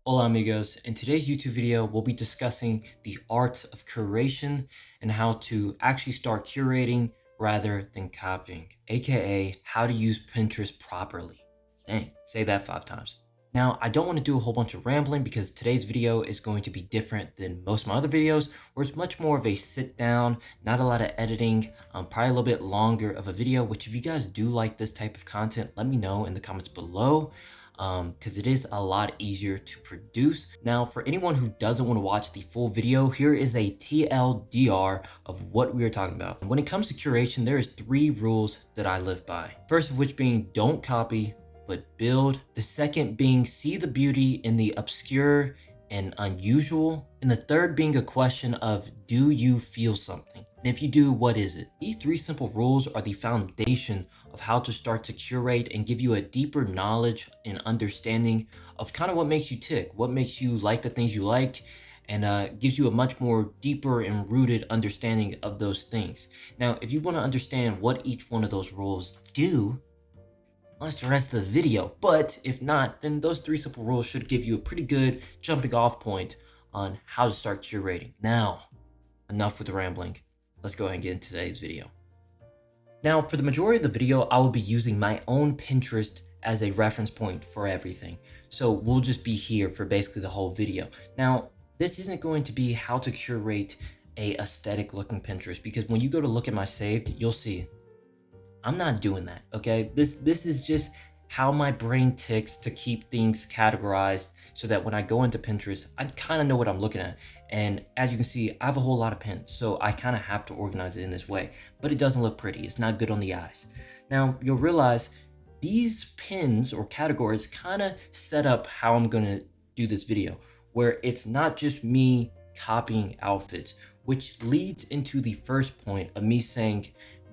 Hola amigos, in today's YouTube video, we'll be discussing the art of curation and how to actually start curating rather than copying, aka how to use Pinterest properly. Dang, say that 5 times. Now, I don't want to do a whole bunch of rambling because today's video is going to be different than most of my other videos, where it's much more of a sit down, not a lot of editing, probably a little bit longer of a video, which if you guys do like this type of content, let me know in the comments below, because it is a lot easier to produce. Now, for anyone who doesn't want to watch the full video, here is a TLDR of what we are talking about. And when it comes to curation, there is 3 rules that I live by. First of which being don't copy, but build. The second being see the beauty in the obscure and unusual. And the third being a question of, do you feel something? And if you do, what is it? These 3 simple rules are the foundation of how to start to curate and give you a deeper knowledge and understanding of kind of what makes you tick, what makes you like the things you like, and gives you a much more deeper and rooted understanding of those things. Now, if you want to understand what each one of those rules do, watch the rest of the video. But if not, then those 3 simple rules should give you a pretty good jumping off point on how to start curating. Now, enough with the rambling. Let's go ahead and get into today's video. Now, for the majority of the video, I will be using my own Pinterest as a reference point for everything. So we'll just be here for basically the whole video. Now, this isn't going to be how to curate a aesthetic looking Pinterest, because when you go to look at my saved, you'll see I'm not doing that, okay? This is just how my brain ticks to keep things categorized so that when I go into Pinterest, I kind of know what I'm looking at. And as you can see, I have a whole lot of pins, so I kind of have to organize it in this way, but it doesn't look pretty. It's not good on the eyes. Now, you'll realize these pins or categories kind of set up how I'm gonna do this video, where it's not just me copying outfits, which leads into the first point of me saying,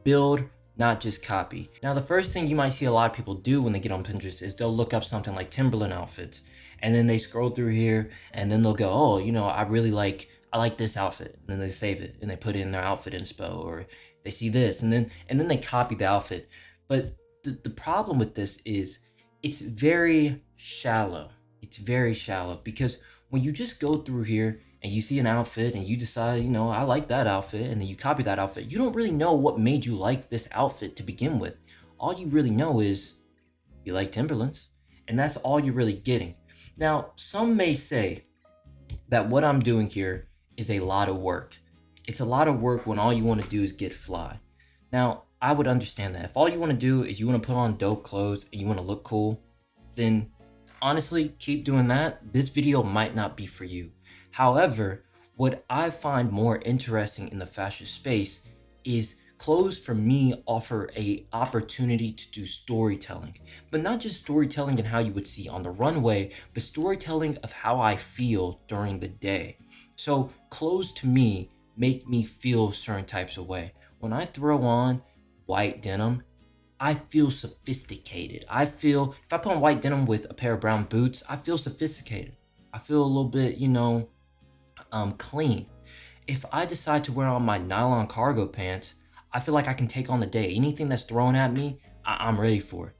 build, not just copy. Now, the first thing you might see a lot of people do when they get on Pinterest is they'll look up something like Timberland outfits, and then they scroll through here, and then they'll go, oh, you know, I like this outfit, and then they save it and they put it in their outfit inspo, or they see this, and then they copy the outfit. But the problem with this is it's very shallow. It's very shallow, because when you just go through here and you see an outfit and you decide, you know, I like that outfit, and then you copy that outfit, you don't really know what made you like this outfit to begin with. All you really know is you like Timberlands, and that's all you're really getting. Now, some may say that what I'm doing here is a lot of work. It's a lot of work when all you want to do is get fly. Now, I would understand that. If all you want to do is you want to put on dope clothes and you want to look cool, then honestly, keep doing that. This video might not be for you. However, what I find more interesting in the fashion space is clothes for me offer a opportunity to do storytelling, but not just storytelling in how you would see on the runway, but storytelling of how I feel during the day. So clothes to me make me feel certain types of way. When I throw on white denim, I feel sophisticated. I feel, if I put on white denim with a pair of brown boots, I feel sophisticated. I feel a little bit, you know, clean. If I decide to wear on my nylon cargo pants, I feel like I can take on the day. Anything that's thrown at me, I'm ready for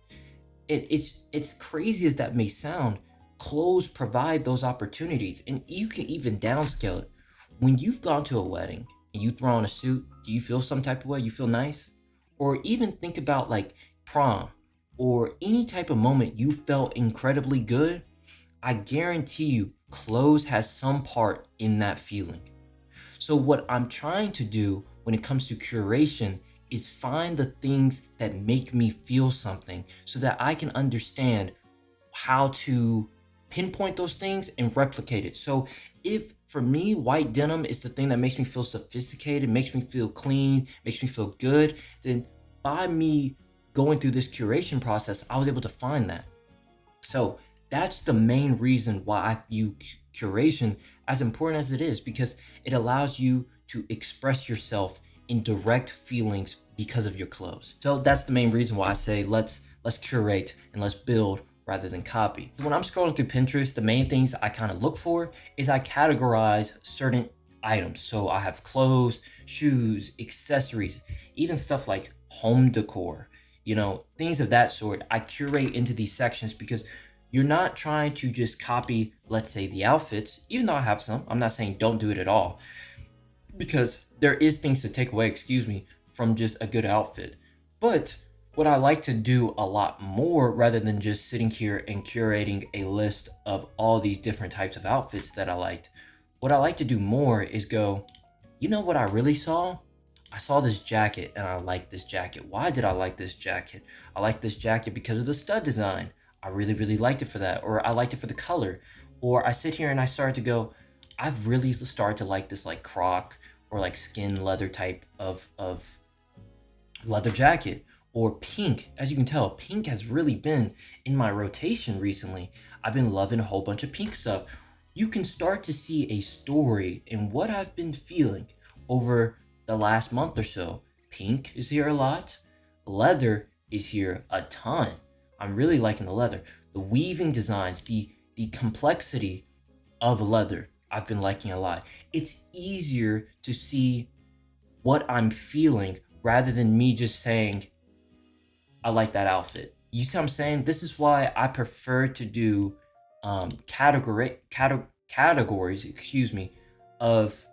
it. It's crazy as that may sound, clothes provide those opportunities, and you can even downscale it. When you've gone to a wedding and you throw on a suit, do you feel some type of way? You feel nice? Or even think about like prom or any type of moment you felt incredibly good. I guarantee you clothes has some part in that feeling. So what I'm trying to do when it comes to curation is find the things that make me feel something so that I can understand how to pinpoint those things and replicate it. So if for me, white denim is the thing that makes me feel sophisticated, makes me feel clean, makes me feel good, then by me going through this curation process, I was able to find that. So that's the main reason why I view curation as important as it is, because it allows you to express yourself in direct feelings because of your clothes. So that's the main reason why I say let's curate and let's build rather than copy. When I'm scrolling through Pinterest, the main things I kind of look for is I categorize certain items. So I have clothes, shoes, accessories, even stuff like home decor, things of that sort. I curate into these sections because you're not trying to just copy, let's say, the outfits, even though I have some. I'm not saying don't do it at all, because there is things to take away, from just a good outfit. But what I like to do a lot more, rather than just sitting here and curating a list of all these different types of outfits that I liked, what I like to do more is go, what I really saw? I saw this jacket and I like this jacket. Why did I like this jacket? I like this jacket because of the stud design. I really, really liked it for that. Or I liked it for the color. Or I sit here and I start to go, I've really started to like this like croc or like skin leather type of leather jacket. Or pink. As you can tell, pink has really been in my rotation recently. I've been loving a whole bunch of pink stuff. You can start to see a story in what I've been feeling over the last month or so. Pink is here a lot. Leather is here a ton. I'm really liking the leather. The weaving designs, the complexity of leather, I've been liking a lot. It's easier to see what I'm feeling rather than me just saying, I like that outfit. You see what I'm saying? This is why I prefer to do categories, of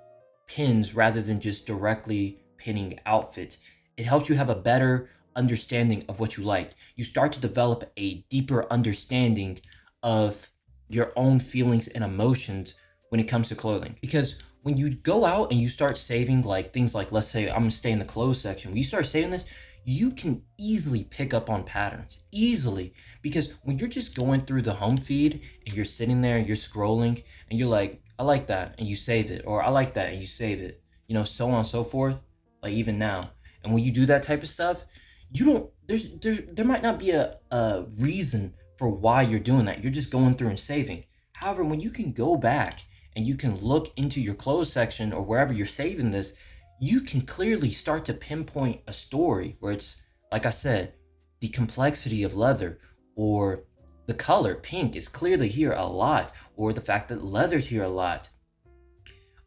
pins rather than just directly pinning outfits. It helps you have a better understanding of what you like. You start to develop a deeper understanding of your own feelings and emotions when it comes to clothing. Because when you go out and you start saving like things like, let's say I'm gonna stay in the clothes section, when you start saving this, you can easily pick up on patterns, easily. Because when you're just going through the home feed and you're sitting there and you're scrolling and you're like, I like that, and you save it, or I like that and you save it, so on and so forth, like even now. And when you do that type of stuff, you don't, there might not be a reason for why you're doing that. You're just going through and saving. However, when you can go back and you can look into your clothes section or wherever you're saving this, you can clearly start to pinpoint a story where it's, like I said, the complexity of leather, or the color pink is clearly here a lot, or the fact that leather's here a lot,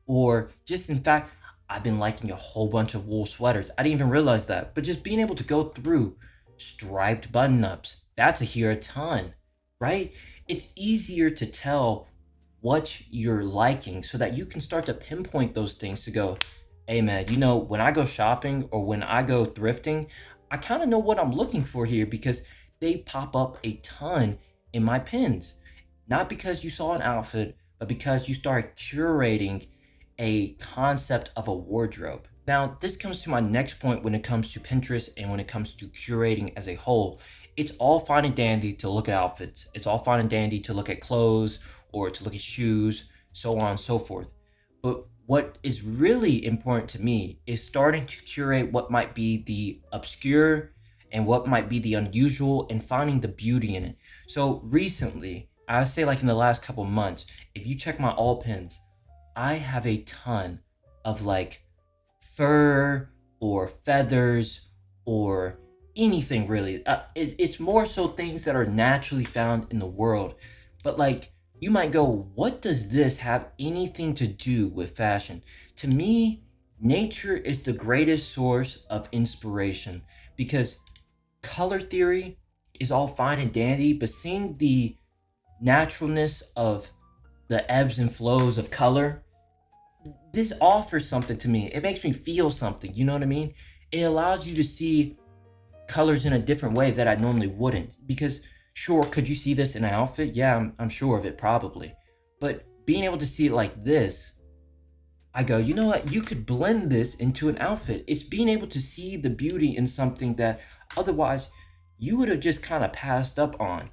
or just in fact, I've been liking a whole bunch of wool sweaters. I didn't even realize that, but just being able to go through striped button-ups, that's here a ton, right? It's easier to tell what you're liking so that you can start to pinpoint those things to go, hey man, when I go shopping or when I go thrifting, I kind of know what I'm looking for here because they pop up a ton in my pins. Not because you saw an outfit, but because you start curating a concept of a wardrobe. Now, this comes to my next point when it comes to Pinterest and when it comes to curating as a whole. It's all fine and dandy to look at outfits. It's all fine and dandy to look at clothes or to look at shoes, so on and so forth. But what is really important to me is starting to curate what might be the obscure and what might be the unusual and finding the beauty in it. So recently, I would say like in the last couple months, if you check my all pins, I have a ton of like fur or feathers or anything really. It's more so things that are naturally found in the world. But like, you might go, what does this have anything to do with fashion? To me, nature is the greatest source of inspiration because color theory is all fine and dandy, but seeing the naturalness of the ebbs and flows of color, this offers something to me. It makes me feel something, you know what I mean? It allows you to see colors in a different way that I normally wouldn't. Because sure, could you see this in an outfit? Yeah, I'm sure of it, probably. But being able to see it like this, I go, you know what? You could blend this into an outfit. It's being able to see the beauty in something that otherwise you would have just kind of passed up on.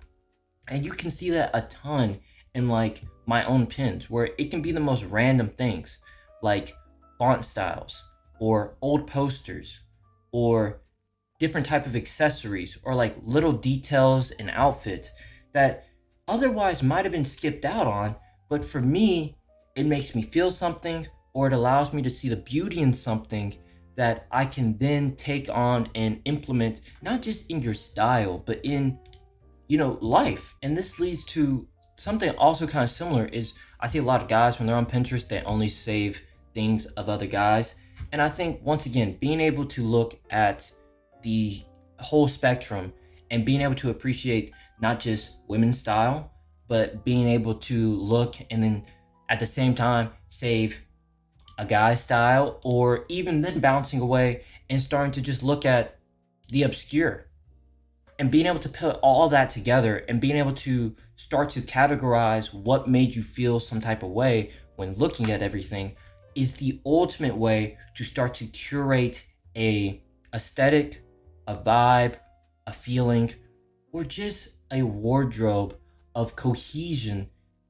And you can see that a ton in like my own pins, where it can be the most random things, like font styles, or old posters, or different type of accessories, or like little details in outfits that otherwise might have been skipped out on, but for me, it makes me feel something, or it allows me to see the beauty in something that I can then take on and implement, not just in your style, but in, life. And this leads to something also kind of similar is I see a lot of guys when they're on Pinterest, they only save things of other guys. And I think once again, being able to look at the whole spectrum and being able to appreciate not just women's style, but being able to look and then at the same time save a guy's style, or even then bouncing away and starting to just look at the obscure and being able to put all that together and being able to start to categorize what made you feel some type of way when looking at everything is the ultimate way to start to curate a aesthetic, a vibe, a feeling, or just a wardrobe of cohesion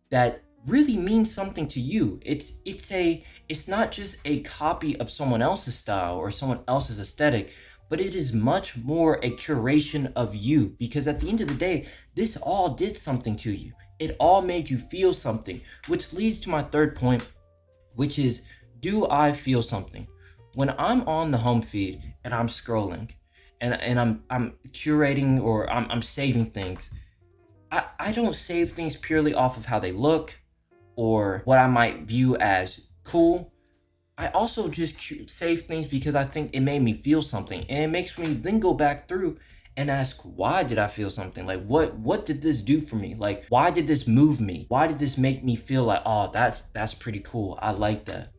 that really means something to you. It's not just a copy of someone else's style or someone else's aesthetic, but it is much more a curation of you, because at the end of the day, this all did something to you. It all made you feel something, which leads to my third point, which is, do I feel something? When I'm on the home feed and I'm scrolling and I'm curating or I'm saving things, I don't save things purely off of how they look or what I might view as cool. I also just save things because I think it made me feel something, and it makes me then go back through and ask, why did I feel something? Like, what did this do for me? Like, why did this move me? Why did this make me feel like, oh, that's pretty cool, I like that?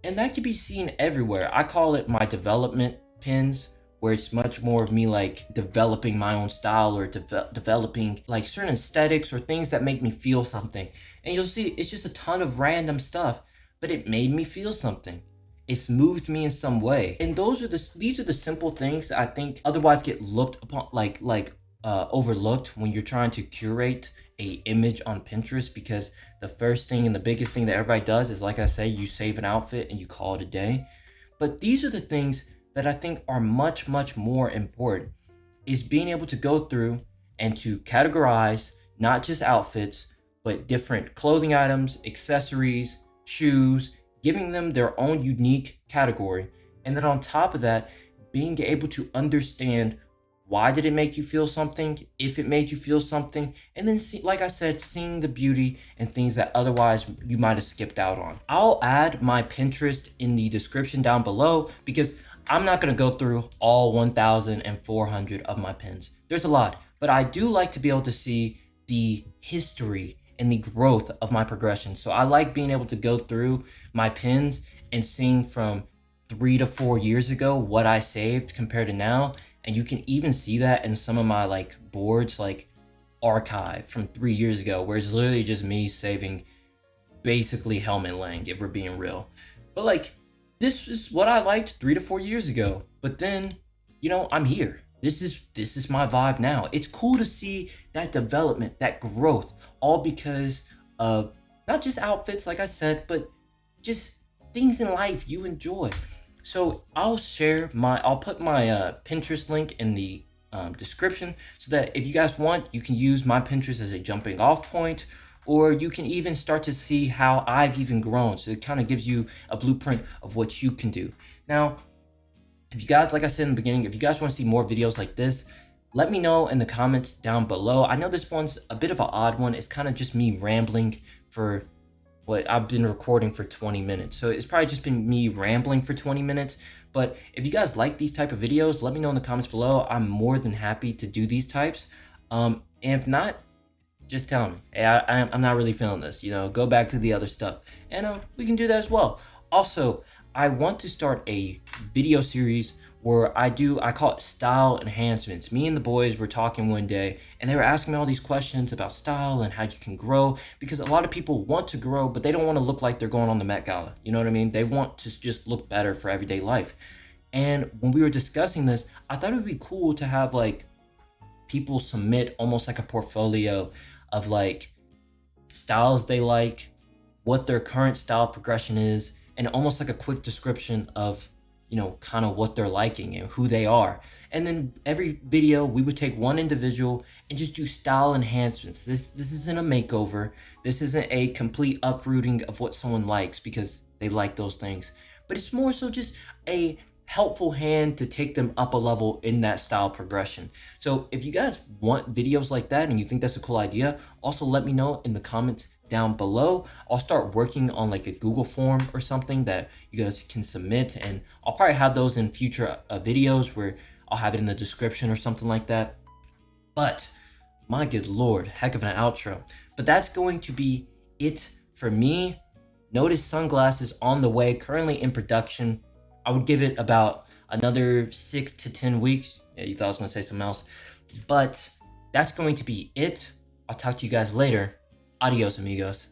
And that can be seen everywhere. I call it my development pins, where it's much more of me like developing my own style or developing like certain aesthetics or things that make me feel something. And you'll see it's just a ton of random stuff, but it made me feel something. It's moved me in some way. And these are the simple things that I think otherwise get looked upon, overlooked when you're trying to curate a image on Pinterest, because the first thing and the biggest thing that everybody does is, like I say, you save an outfit and you call it a day. But these are the things that I think are much, much more important, is being able to go through and to categorize not just outfits, but different clothing items, accessories, shoes, giving them their own unique category. And then on top of that, being able to understand, why did it make you feel something, if it made you feel something, and then like I said, seeing the beauty and things that otherwise you might have skipped out on. I'll add my Pinterest in the description down below, because I'm not going to go through all 1,400 of my pins. There's a lot, but I do like to be able to see the history and the growth of my progression. So I like being able to go through my pins and seeing from 3 to 4 years ago what I saved compared to now. And you can even see that in some of my like boards, like archive from 3 years ago, where it's literally just me saving basically Helmet Lang, if we're being real. But like, this is what I liked 3 to 4 years ago. But then, I'm here. This is my vibe now. It's cool to see that development, that growth, all because of not just outfits, like I said, but just things in life you enjoy. So I'll put my Pinterest link in the description, so that if you guys want, you can use my Pinterest as a jumping off point, or you can even start to see how I've even grown. So it kind of gives you a blueprint of what you can do. Now, if you guys, like I said in the beginning, if you guys want to see more videos like this, let me know in the comments down below. I know this one's a bit of an odd one. It's kind of just me rambling for what I've been recording for 20 minutes. So it's probably just been me rambling for 20 minutes. But if you guys like these type of videos, let me know in the comments below. I'm more than happy to do these types. And if not, just tell me, hey, I'm not really feeling this, go back to the other stuff. And we can do that as well. Also, I want to start a video series where I call it style enhancements. Me and the boys were talking one day, and they were asking me all these questions about style and how you can grow, because a lot of people want to grow, but they don't want to look like they're going on the Met Gala. You know what I mean? They want to just look better for everyday life. And when we were discussing this, I thought it would be cool to have like people submit almost like a portfolio of like styles they like, what their current style progression is, and almost like a quick description of kind of what they're liking and who they are. And then every video we would take one individual and just do style enhancements. This isn't a makeover. This isn't a complete uprooting of what someone likes because they like those things, but it's more so just a helpful hand to take them up a level in that style progression. So if you guys want videos like that and you think that's a cool idea, also let me know in the comments down below. I'll start working on like a Google form or something that you guys can submit, and I'll probably have those in future videos where I'll have it in the description or something like that. But my good lord, heck of an outro. But that's going to be it for me. Notice sunglasses on the way, currently in production. I would give it about another 6 to 10 weeks. Yeah, you thought I was gonna say something else. But that's going to be it. I'll talk to you guys later. Adios, amigos.